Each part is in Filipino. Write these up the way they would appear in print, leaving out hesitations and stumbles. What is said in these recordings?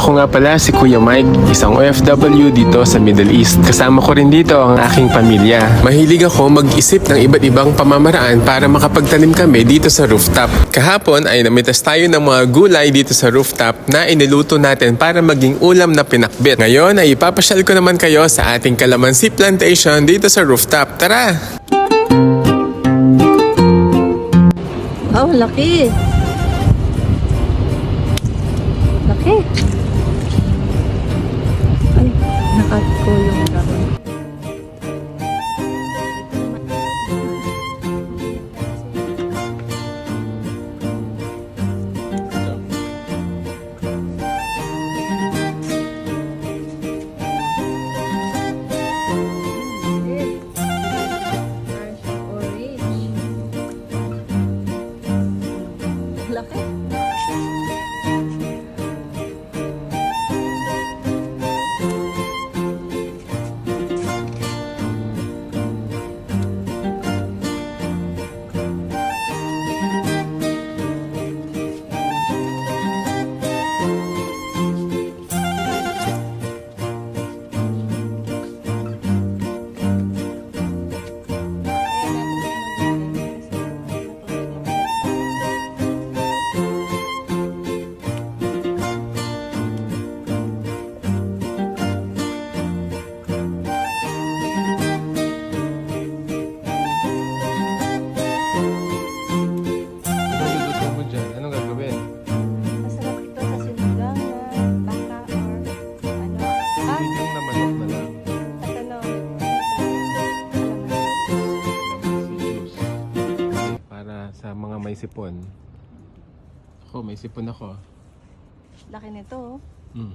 Ako nga pala si Kuya Mike, isang OFW dito sa Middle East. Kasama ko rin dito ang aking pamilya. Mahilig ako mag-isip ng iba't ibang pamamaraan para makapagtanim kami dito sa rooftop. Kahapon ay namitas tayo ng mga gulay dito sa rooftop na iniluto natin para maging ulam na pinakbit. Ngayon ay ipapasyal ko naman kayo sa ating kalamansi plantation dito sa rooftop. Tara! Oh, laki. Laki. Ay, nakakulong dahon. Laki. Masarap ito sa sinigang na baka or ano. Ah, Yung na manok na lang. at ano. Para sa mga may sipon. Ako, may sipon ako. Laki nito. Hmm.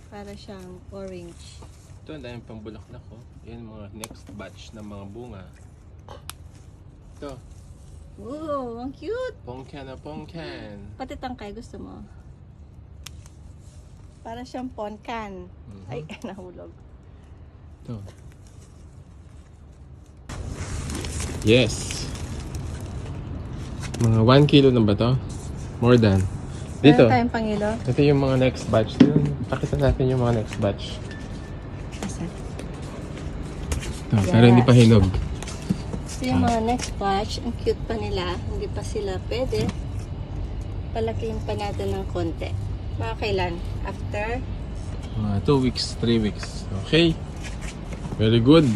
Para siyang orange. Ito, ang daming pambulaklak ko. Yan mga next batch ng mga bunga. Ito, Wow, ang cute. pongkan na pongkan. Pati tangkay gusto mo. Para siyang ponkan. Ay, nahulog. Ito. Yes. Mga 1 kilo na ba to? More than. Dito. Meron tayong pangilo. Ito yung mga next batch. Pakita natin yung mga next batch. Asan? Ito, pero hindi pa hinog. So yung mga next batch, ang cute pa nila. Hindi pa sila pwede. Palakihin pa natin ng konti. Mga kailan? After? Mga 2 weeks, 3 weeks. Okay. Very good.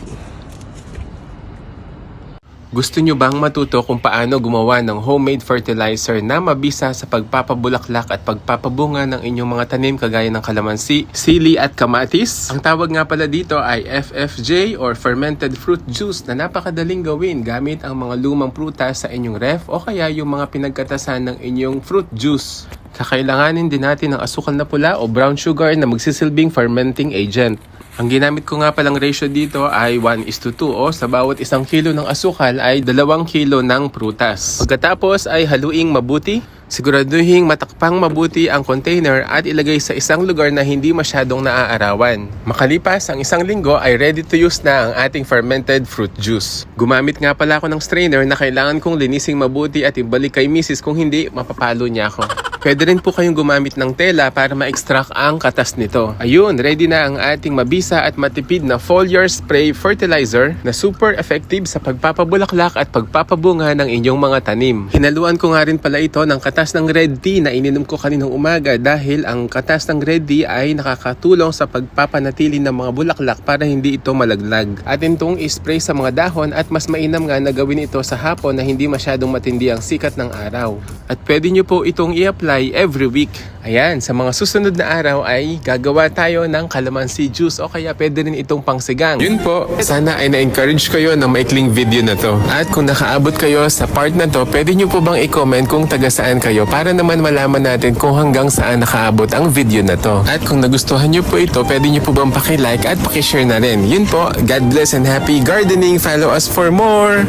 Gusto nyo bang matuto kung paano gumawa ng homemade fertilizer na mabisa sa pagpapabulaklak at pagpapabunga ng inyong mga tanim kagaya ng kalamansi, sili at kamatis? Ang tawag nga pala dito ay FFJ or fermented fruit juice na napakadaling gawin gamit ang mga lumang prutas sa inyong ref o kaya yung mga pinagkatasan ng inyong fruit juice. Kakailanganin din natin ng asukal na pula o brown sugar na magsisilbing fermenting agent. Ang ginamit ko nga palang ratio dito ay 1:2 o sa bawat 1 kilo ng asukal ay 2 kilo ng prutas. Pagkatapos ay haluing mabuti, siguraduhin matakpang mabuti ang container at ilagay sa isang lugar na hindi masyadong naaarawan. Makalipas ang 1 linggo ay ready to use na ang ating fermented fruit juice. Gumamit nga pala ako ng strainer na kailangan kong linising mabuti at ibalik kay misis kung hindi mapapalo niya ako. Pwede rin po kayong gumamit ng tela para ma-extract ang katas nito. Ayun, ready na ang ating mabisa at matipid na foliar spray fertilizer na super effective sa pagpapabulaklak at pagpapabunga ng inyong mga tanim. Hinaluan ko nga rin pala ito ng katas ng red tea na ininom ko kaninang umaga dahil ang katas ng red tea ay nakakatulong sa pagpapanatili ng mga bulaklak para hindi ito malaglag. Atin itong i-spray sa mga dahon at mas mainam nga na gawin ito sa hapon na hindi masyadong matindi ang sikat ng araw. At pwede nyo po itong i-apply every week. Ayan, sa mga susunod na araw ay gagawa tayo ng kalamansi juice o kaya pwede rin itong pangsigang. Yun po, sana ay na-encourage kayo ng maikling video na to. At kung nakaabot kayo sa part na to, pwede nyo po bang i-comment kung taga saan kayo para naman malaman natin kung hanggang saan nakaabot ang video na to. At kung nagustuhan nyo po ito, pwede nyo po bang paki-like at paki-share na rin. Yun po, God bless and happy gardening. Follow us for more!